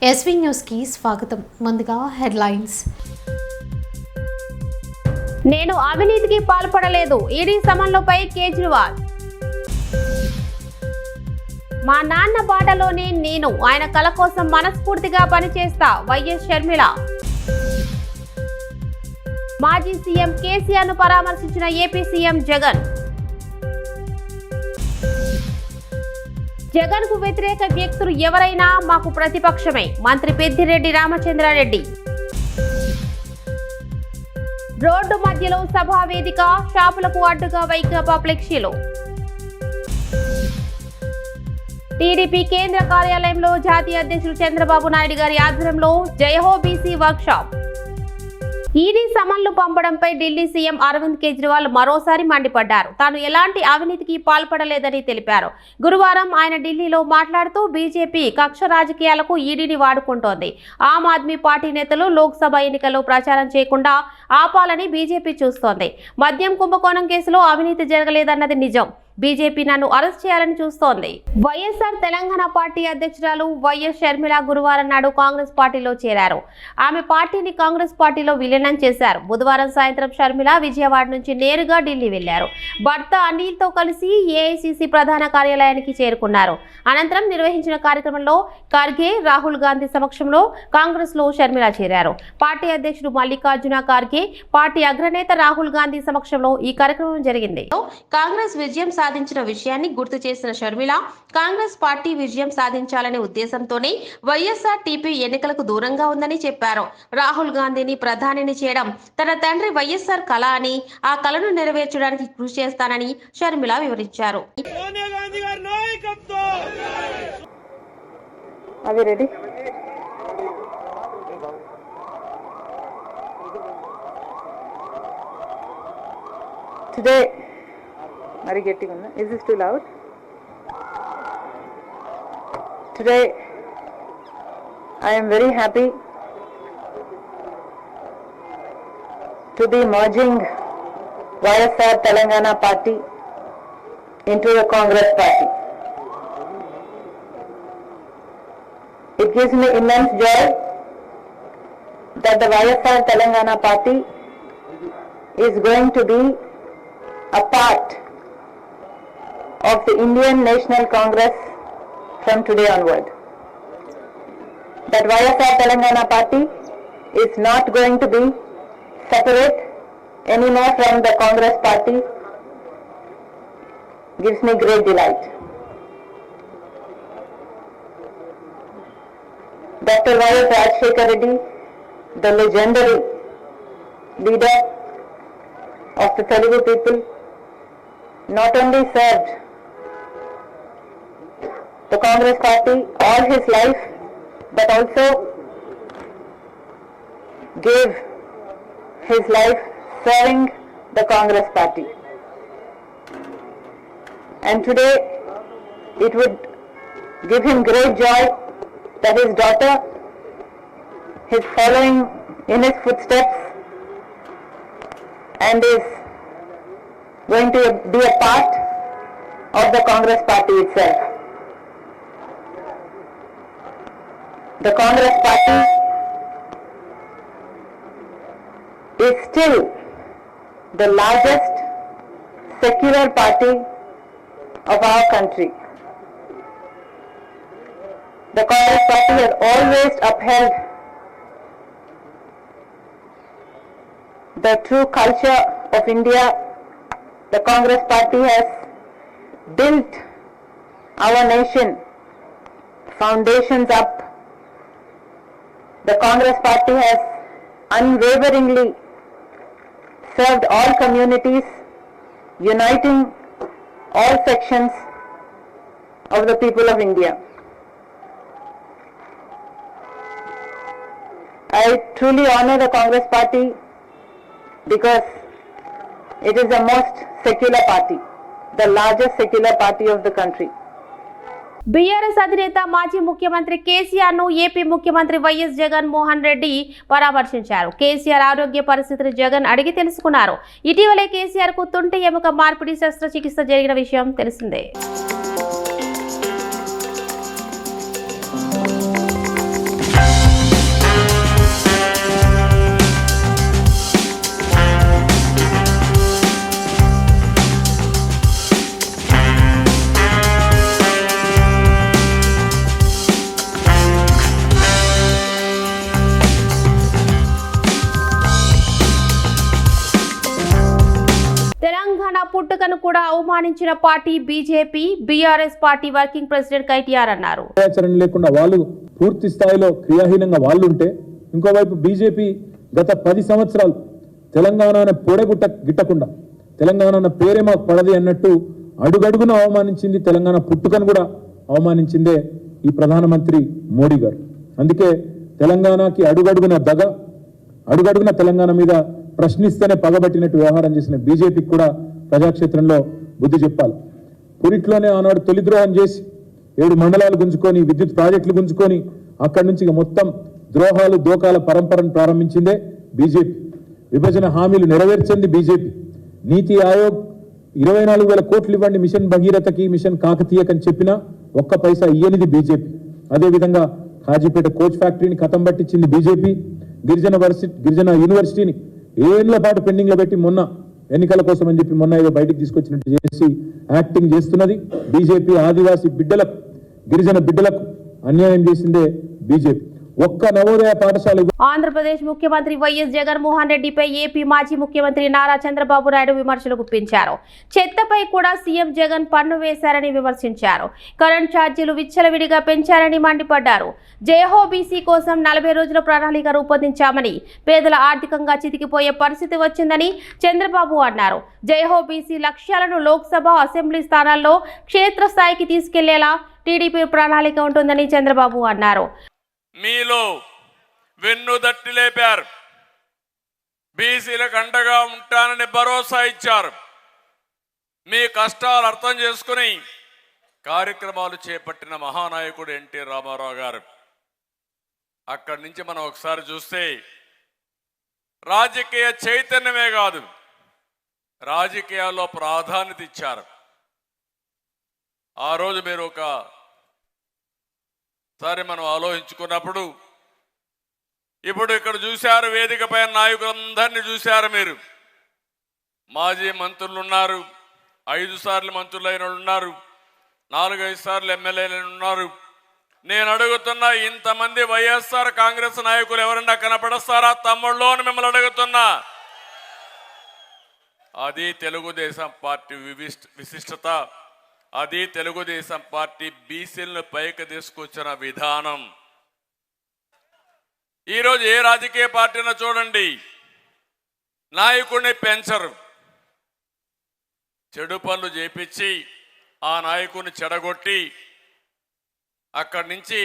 SV news కి స్వాగతం. ముందుగా హెడ్లైన్స్. నేను అవినీతికి పాల్పడలేదు, ఈడీ సమన్లపై కేజ్రీవాల్. మా నాన్న బాటలోనే నేను, ఆయన కల కోసం మనస్ఫూర్తిగా పనిచేస్తా, వైఎస్ షర్మిల. మాజీ సీఎం కేసీఆర్ ను పరామర్శించిన ఏపీ సీఎం జగన్. జగన్ కు వ్యతిరేక వ్యక్తులు ఎవరైనా మాకు ప్రతిపక్షమే, మంత్రి పెద్దిరెడ్డి రామచంద్రారెడ్డి. రోడ్డు మధ్యలో సభా వేదిక, షాపులకు అడ్డుగా వైకాపా ఫ్లెక్సీలు. టీడీపీ కేంద్ర కార్యాలయంలో జాతీయ అధ్యక్షులు చంద్రబాబు నాయుడు గారి ఆధ్వర్యంలో జయహో బీసీ వర్క్షాప్. ఈడీ సమన్లు పంపడంపై ఢిల్లీ సీఎం అరవింద్ కేజ్రీవాల్ మరోసారి మండిపడ్డారు. తాను ఎలాంటి అవినీతికి పాల్పడలేదని తెలిపారు. గురువారం ఆయన ఢిల్లీలో మాట్లాడుతూ బీజేపీ కక్ష రాజకీయాలకు ఈడీని వాడుకుంటోంది. ఆమ్ ఆద్మీ పార్టీ నేతలు లోక్సభ ఎన్నికల్లో ప్రచారం చేయకుండా ఆపాలని బీజేపీ చూస్తోంది. మద్యం కుంభకోణం కేసులో అవినీతి జరగలేదన్నది నిజం. బీజేపీ నన్ను అరెస్ట్ చేయాలని చూస్తోంది. వైఎస్ఆర్ తెలంగాణ పార్టీ అధ్యక్షురాలు వైఎస్ షర్మిల గురువారం నాడు కాంగ్రెస్ పార్టీలో చేరారు. ఆమె పార్టీని కాంగ్రెస్ పార్టీలో విలీనం చేశారు. బుధవారం సాయంత్రం షర్మిల విజయవాడ నుంచి నేరుగా ఢిల్లీ వెళ్లారు. భర్త అనిల్ తో కలిసి ఏఐసీసీ ప్రధాన కార్యాలయానికి చేరుకున్నారు. అనంతరం నిర్వహించిన కార్యక్రమంలో ఖర్గే, రాహుల్ గాంధీ సమక్షంలో కాంగ్రెస్ లో షర్మిల చేరారు. పార్టీ అధ్యక్షుడు మల్లికార్జున ఖర్గే, పార్టీ అగ్రనేత రాహుల్ గాంధీ సమక్షంలో ఈ కార్యక్రమం జరిగింది. కాంగ్రెస్ విజయం సాధించిన విషయాన్ని గుర్తు చేసిన షర్మిల, కాంగ్రెస్ పార్టీ విజయం సాధించాలనే ఉద్దేశంతోనే వైఎస్ఆర్ టీపీ ఎన్నికలకు దూరంగా ఉందని చెప్పారు. రాహుల్ గాంధీని ప్రధానిని చేయడం తన తండ్రి వైఎస్ఆర్ కళ అని, ఆ కళను నెరవేర్చడానికి కృషి చేస్తానని షర్మిల వివరించారు. Are you getting on? Is this too loud? Today, I am very happy to be merging YSR Telangana Party into the Congress Party. It gives me immense joy that the YSR Telangana Party is going to be a part of the Indian National Congress from today onward. That YSR Telangana Party is not going to be separate anymore from the Congress Party gives me great delight. Dr. Y.S. Rajshekar Reddy, the legendary leader of the Telugu people, not only served the Congress Party all his life, but also gave his life serving the Congress Party. And today it would give him great joy that his daughter is following in his footsteps and is going to be a part of the Congress Party itself. The Congress Party is still the largest secular party of our country. The Congress Party has always upheld the true culture of India. The Congress Party has built our nation foundations up. The Congress Party has unwaveringly served all communities, uniting all sections of the people of India. I truly honor the Congress Party because it is the most secular party, the largest secular party of the country. BRS అధినేత మాజీ ముఖ్యమంత్రి కేసీఆర్ ను AP ముఖ్యమంత్రి YS Jagan Mohan Reddy పరామర్శించారు. కేసీఆర్ ఆరోగ్య పరిస్థితిని జగన్ అడిగి తెలుసుకున్నారు. ఇటీవలే కేసీఆర్ కు తుంటి ఎముక మార్పిడి శస్త్రచికిత్స జరిగిన విషయం తెలిసిందే. కూడా అవమానించిన party BJP. BRS party working president KTR అన్నారు. ఆచరణ లేకుండా వాళ్ళు పూర్తి స్థాయిలో క్రియాహీనంగా వాళ్ళు ఉంటే, ఇంకోవైపు బీజేపీ గత 10 సంవత్సరాలు తెలంగాణ గిట్టకుండా తెలంగాణ పేరే మాకు పడది అన్నట్టు అడుగడుగున అవమానించింది. తెలంగాణ పుట్టుకను కూడా అవమానించిందే ఈ ప్రధానమంత్రి మోడీ గారు. అందుకే తెలంగాణకి అడుగడుగున తెలంగాణ మీద ప్రశ్నిస్తేనే పగబట్టినట్టు వ్యవహారం చేసిన బీజేపీకి కూడా ప్రజాక్షేత్రంలో బుద్ధి చెప్పాలి. పురిట్లోనే ఆనాడు తొలిద్రోహం చేసి 7 మండలాలు గుంజుకొని, విద్యుత్ ప్రాజెక్టులు గుంజుకొని, అక్కడి నుంచి మొత్తం ద్రోహాలు దోకాల పరంపరను ప్రారంభించిందే బీజేపీ. విభజన హామీలు నెరవేర్చింది బీజేపీ. నీతి ఆయోగ్ 24,000 కోట్లు ఇవ్వండి మిషన్ భగీరథకి, మిషన్ కాకతీయకని చెప్పినా ఒక్క పైసా ఇయ్యనిది బీజేపీ. అదేవిధంగా కాజీపేట కోచ్ ఫ్యాక్టరీని కథం పట్టించింది బీజేపీ. గిరిజన యూనివర్సిటీని ఏళ్ల పాటు పెండింగ్ లో పెట్టి మొన్న ఎన్నికల కోసం అని చెప్పి మొన్న ఏదో బయటికి తీసుకొచ్చినట్టు చేసి యాక్టింగ్ చేస్తున్నది బీజేపీ. ఆదివాసీ బిడ్డలకు, గిరిజన బిడ్డలకు అన్యాయం చేసిందే బీజేపీ. ఒక్క నవోదయ పాఠశాల. ఆంధ్రప్రదేశ్ ముఖ్యమంత్రి వైఎస్ జగన్మోహన్ రెడ్డిపై ఏపీ మాజీ ముఖ్యమంత్రి నారా చంద్రబాబు నాయుడు విమర్శలు గుప్పించారు. చెత్తపై కూడా సీఎం జగన్ పన్ను వేశారని విమర్శించారు. కరెంట్ ఛార్జీలు విచ్చలవిడిగా పెంచారని మండిపడ్డారు. జయహో బీసీ కోసం 40 రోజుల ప్రణాళిక రూపొందించామని, పేదల ఆర్థికంగా చితికిపోయే పరిస్థితి వచ్చిందని చంద్రబాబు అన్నారు. జయహో బీసీ లక్ష్యాలను లోక్సభ, అసెంబ్లీ స్థానాల్లో క్షేత్రస్థాయికి తీసుకెళ్లేలా టీడీపీ ప్రణాళిక ఉంటుందని చంద్రబాబు అన్నారు. మీలో వెన్నుదట్టి లేపారు, బీసీలకు అండగా ఉంటానని భరోసా ఇచ్చారు. మీ కష్టాలు అర్థం చేసుకుని కార్యక్రమాలు చేపట్టిన మహానాయకుడు ఎన్టీ రామారావు గారు. అక్కడి నుంచి మనం ఒకసారి చూస్తే రాజకీయ చైతన్యమే కాదు, రాజకీయాల్లో ప్రాధాన్యత ఇచ్చారు. ఆ రోజు మీరు ఒకసారి మనం ఆలోచించుకున్నప్పుడు, ఇప్పుడు ఇక్కడ చూశారు, వేదిక పైన నాయకులందరినీ చూశారు మీరు. మాజీ మంత్రులు ఉన్నారు, 5 సార్లు మంత్రులైన ఉన్నారు, 4-5 సార్లు ఎమ్మెల్యేలు ఉన్నారు. నేను అడుగుతున్నా, ఇంతమంది వైఎస్ఆర్ కాంగ్రెస్ నాయకులు ఎవరన్నా కనపడస్తారా తమ్ముళ్ళు అని మిమ్మల్ని అడుగుతున్నా. అది తెలుగుదేశం పార్టీ విశిష్టత, అది తెలుగుదేశం పార్టీ బీసీలను పైకి తీసుకొచ్చిన విధానం. ఈరోజు ఏ రాజకీయ పార్టీనో చూడండి, నాయకుడిని పెంచరు, చెడు పనులు చేపించి ఆ నాయకుడిని చెడగొట్టి అక్కడి నుంచి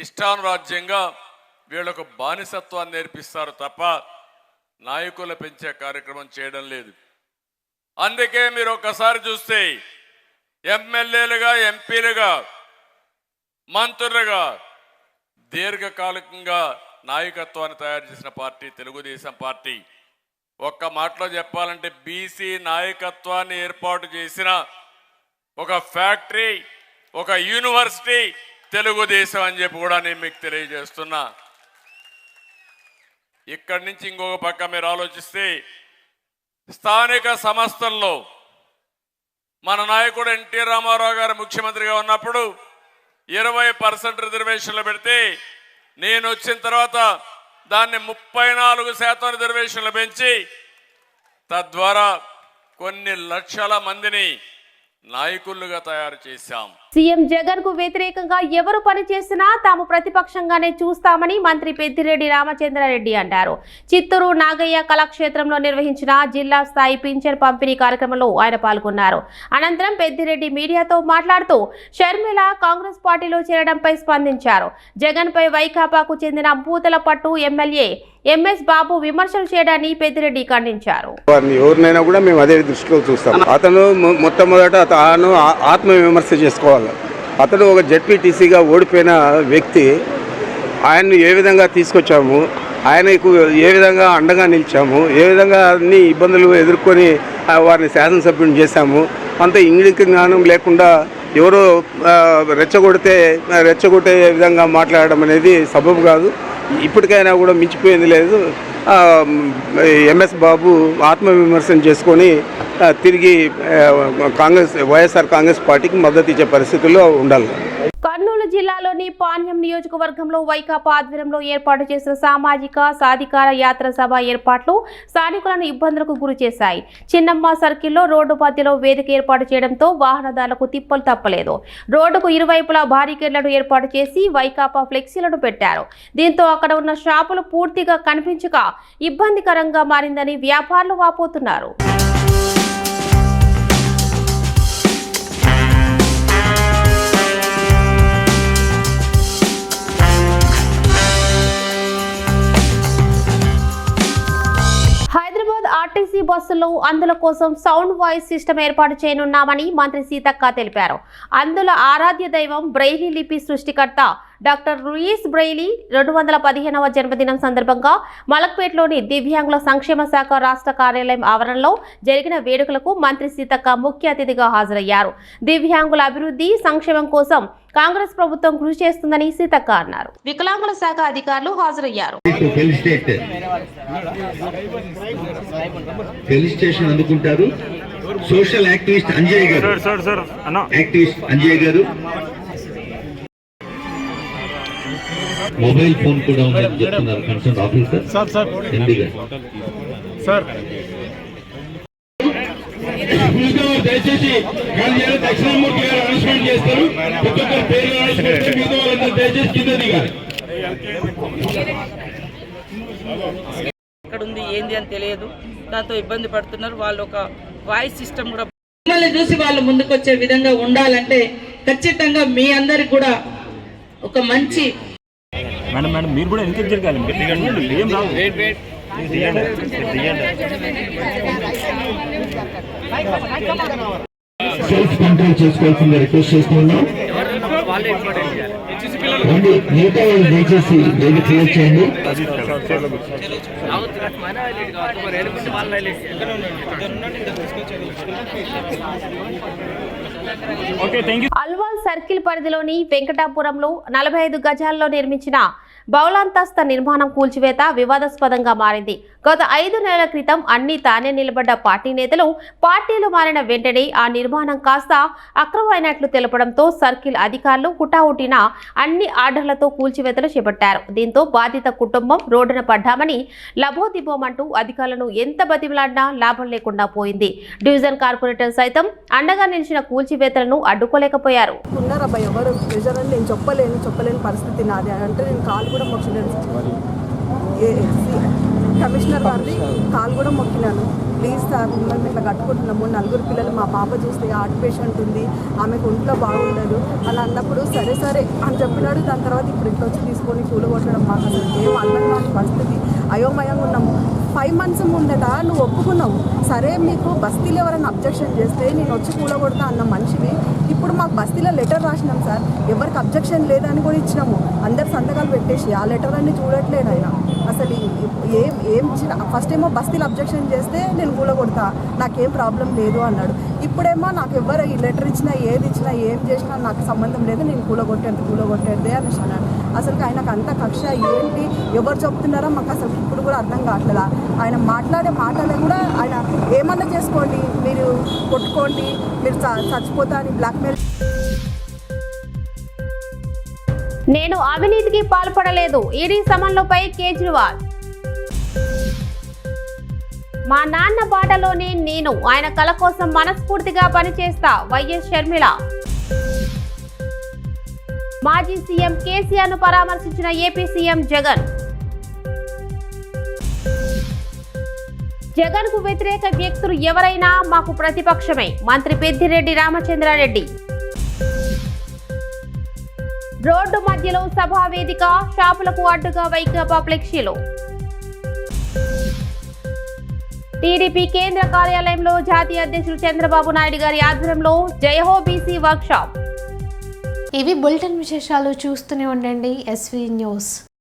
ఇష్టానురాజ్యంగా వీళ్ళకు బానిసత్వాన్ని నేర్పిస్తారు తప్ప నాయకులు పెంచే కార్యక్రమం చేయడం లేదు. అందుకే మీరు ఒక్కసారి చూస్తే ఎమ్మెల్యేలుగా, ఎంపీలుగా, మంత్రులుగా దీర్ఘకాలికంగా నాయకత్వాన్ని తయారు చేసిన పార్టీ తెలుగుదేశం పార్టీ. ఒక్క మాటలో చెప్పాలంటే బీసీ నాయకత్వాన్ని ఏర్పాటు చేసిన ఒక ఫ్యాక్టరీ, ఒక యూనివర్సిటీ తెలుగుదేశం అని చెప్పి కూడా నేను మీకు తెలియజేస్తున్నా. ఇక్కడి నుంచి ఇంకొక పక్క మీరు ఆలోచిస్తే, స్థానిక సంస్థల్లో మన నాయకుడు ఎన్టీ రామారావు గారు ముఖ్యమంత్రిగా ఉన్నప్పుడు 20% రిజర్వేషన్లు పెడితే, నేను వచ్చిన తర్వాత దాన్ని 34% రిజర్వేషన్లు పెంచి తద్వారా కొన్ని లక్షల మందిని నాయకులుగా తయారు చేశాం. సీఎం జగన్ కు వ్యతిరేకంగా ఎవరు పనిచేసినా తాము ప్రతిపక్షంగానే చూస్తామని మంత్రి పెద్దిరెడ్డి రామచంద్రారెడ్డి అన్నారు. చిత్తూరు నాగయ్య కళాక్షేత్రంలో నిర్వహించిన జిల్లా స్థాయి పింఛన్ పంపిణీ కార్యక్రమంలో ఆయన పాల్గొన్నారు. అనంతరం పెద్దిరెడ్డి మీడియాతో మాట్లాడుతూ షర్మిల కాంగ్రెస్ పార్టీలో చేరడంపై స్పందించారు. జగన్ పై వైకాపాకు చెందిన పూతలపట్టు ఎమ్మెల్యే ఎంఎస్ బాబు విమర్శలు చేయడాన్ని పెద్దిరెడ్డి ఖండించారు. ఎవరినైనా కూడా మేము అదే దృష్టిలో చూస్తాం. అతను మొట్టమొదట తాను ఆత్మ విమర్శ చేసుకోవాలి. అతను ఒక జెడ్పీటీసీగా ఓడిపోయిన వ్యక్తి. ఆయన్ను ఏ విధంగా తీసుకొచ్చాము, ఆయనకు ఏ విధంగా అండగా నిలిచాము, ఏ విధంగా అన్ని ఇబ్బందులు ఎదుర్కొని వారిని శాసనసభ్యుని చేశాము. అంత ఇంగిలిక జ్ఞానం లేకుండా ఎవరో రెచ్చగొట్టే విధంగా మాట్లాడడం అనేది సబబు కాదు. ఇప్పటికైనా కూడా మించిపోయింది లేదు. ఎంఎస్ బాబు ఆత్మవిమర్శన చేసుకొని తిరిగి వైఎస్ఆర్ కాంగ్రెస్ పార్టీకి మద్దతు ఇచ్చే పరిస్థితుల్లో ఉండాలి. కర్నూలు జిల్లాలోని పాణ్యం నియోజకవర్గంలో వైకాపా ఆధ్వర్యంలో ఏర్పాటు చేసిన సామాజిక సాధికార యాత్ర సభ ఏర్పాట్లు స్థానికులను ఇబ్బందులకు గురి చేశాయి. చిన్నమ్మ సర్కిల్లో రోడ్డు మధ్యలో వేదిక ఏర్పాటు చేయడంతో వాహనదారులకు తిప్పలు తప్పలేదు. రోడ్డుకు ఇరువైపులా బారికేడ్లను ఏర్పాటు చేసి వైకాపా ఫ్లెక్సీలను పెట్టారు. దీంతో అక్కడ ఉన్న షాపులు పూర్తిగా కనిపించక ఇబ్బందికరంగా మారిందని వ్యాపారులు వాపోతున్నారు. హైదరాబాద్ ఆర్టీసీ బస్సుల్లో అందుల కోసం సౌండ్ వాయిస్ సిస్టమ్ ఏర్పాటు చేయనున్నామని మంత్రి సీతక్క తెలిపారు. అందుల ఆరాధ్య దైవం బ్రెయిలీ లిపి సృష్టికర్త డాక్టర్ లూయిస్ బ్రెయిలీ 215వ జన్మదినం సందర్భంగా మలక్పేట్లోని దివ్యాంగుల సంక్షేమ శాఖ రాష్ట్ర కార్యాలయం ఆవరణలో జరిగిన వేడుకలకు మంత్రి సీతక్క ముఖ్య అతిథిగా హాజరయ్యారు. దివ్యాంగుల అభివృద్ధి సంక్షేమం కోసం కాంగ్రెస్ ప్రభుత్వం కృషి చేస్తుందని సీతక్క అన్నారు. వికలాంగుల శాఖ అధికారులు హాజరయ్యారు. ఫెలిసిటేషన్ అందుకుంటారు సోషల్ యాక్టివిస్ట్ అంజయ్ గారు. యాక్టివిస్ట్ అంజయ్ గారు మొబైల్ ఫోన్ కూడా ఉందని చెప్తున్నారు కన్సర్న్ ఆఫీసర్ ఎండి గారు. దయచేసి దక్షిణామూర్తి గారు అనౌన్స్మెంట్ చేస్తారు. ప్రతి ఒక్కరు పేరు మిగతా వాళ్ళందరూ దయచేసి కింద దిగాలి. ఎక్కడ ఉంది ఏంది అని తెలియదు, దాంతో ఇబ్బంది పడుతున్నారు. వాళ్ళు ఒక వాయిస్ సిస్టమ్ కూడా మిమ్మల్ని చూసి వాళ్ళు ముందుకు వచ్చే విధంగా ఉండాలంటే ఖచ్చితంగా మీ అందరికి కూడా ఒక మంచి మేడం మీరు కూడా ఎంకరేజ్ జరగాలి. సెల్ఫ్ కంట్రోల్ చేసుకోవాల్సిందిగా రిక్వెస్ట్ చేస్తున్నాం. మిగతా వాళ్ళు దయచేసి వేదిక క్లియర్ చేయండి. అల్వాల్ సర్కిల్ పరిధిలోని వెంకటాపురంలో 45 గజాల్లో నిర్మించిన బౌలాంతస్త నిర్మాణం కూల్చివేత వివాదాస్పదంగా మారింది. గత 5 నెలల క్రితం అన్ని తానే నిలబడ్డ పార్టీ నేతలు పార్టీలు మారిన వెంటనే ఆ నిర్మాణం కాస్త అక్రమమైనట్లు తెలపడంతో సర్కిల్ అధికారులు హుటాహుటిన అన్ని ఆర్డర్లతో కూల్చివేతలు చేపట్టారు. దీంతో బాధిత కుటుంబం రోడ్డున పడ్డామని లబోదిబోమంటూ అధికారులను ఎంత బతిమలాడినా లాభం లేకుండా పోయింది. డివిజన్ కార్పొరేటర్ సైతం అండగా నిలిచిన కూల్చివేతలను అడ్డుకోలేకపోయారు. నేను చెప్పలేని పరిస్థితి నాది అంటే నేను కాలు కూడా మొక్కినాను. కమిషనర్ వారిది కాలు కూడా మొక్కినాను. ప్లీజ్ సార్ మిమ్మల్ని ఇట్లా కట్టుకుంటున్నాము, 4 పిల్లలు, మా పాప చూస్తే హార్ట్ పేషెంట్ ఉంది, ఆమెకు ఒంట్లో బాగుండదు అని అన్నప్పుడు సరే అని చెప్పినాడు. దాని తర్వాత ఇప్పుడు ఇట్లా వచ్చి తీసుకొని కూలగొట్టడం మాకు అసలు ఏం అర్థం కాని పరిస్థితి. అయోమయంగా ఉన్నాము. 5 months ముందట నువ్వు ఒప్పుకున్నావు, సరే మీకు బస్తీలో ఎవరైనా అబ్జెక్షన్ చేస్తే నేను వచ్చి కూలగొడతా అన్న మనిషివి. ఇప్పుడు మాకు బస్తీలో లెటర్ రాసినాం సార్, ఎవరికి అబ్జెక్షన్ లేదని కూడా ఇచ్చినాము. అందరు సంతకాలు పెట్టేసి ఆ లెటర్ అన్ని చూడట్లేదు ఆయన. అసలు ఏం ఫస్ట్ ఏమో బస్తీలో అబ్జెక్షన్ చేస్తే నేను కూలగొడతా, నాకేం ప్రాబ్లం లేదు అన్నాడు. ఇప్పుడేమో నాకు ఎవరు ఈ లెటర్ ఇచ్చినా ఏది ఇచ్చినా ఏం చేసినా నాకు సంబంధం లేదు, నేను కూలగొట్టేదే అని అన్నాడు. అసలు ఆయనకు అంత కక్ష ఏంటి, ఎవరు చెప్తున్నారో మాకు అసలు ఇప్పుడు కూడా అర్థం కావట్లేదు. ఆయన మాట్లాడే మాటలు కూడా ఆయన ఏమన్నా చేసుకోండి, మీరు కొట్టుకోండి, మీరు చచ్చిపోతా అని బ్లాక్మెయిల్. నేను అవినీతికి పాల్పడలేదు, ఈడీ సమన్లపై కేజ్రీవాల్. మా నాన్న బాటలోనే నేను, ఆయన కల కోసం మనస్ఫూర్తిగా పనిచేస్తా, వైఎస్ షర్మిల. మాజీ సీఎం కేసీఆర్ ను పరామర్శించిన ఏపీ సీఎం జగన్. జగన్ కు వ్యతిరేక వ్యక్తులు ఎవరైనా మాకు ప్రతిపక్షమే, మంత్రి పెద్దిరెడ్డి రామచంద్రారెడ్డి. రోడ్డు మధ్యలో సభా వేదిక, షాపులకు అడ్డుగా వైకాపా ఫ్లెక్సీలు. టీడీపీ కేంద్ర కార్యాలయంలో జాతీయ అధ్యక్షులు చంద్రబాబు నాయుడు గారి ఆధ్వర్యంలో జయహో బీసీ వర్క్షాప్. ఇవి బులెటిన్ విశేషాలు. చూస్తూనే ఉండండి ఎస్వీ న్యూస్.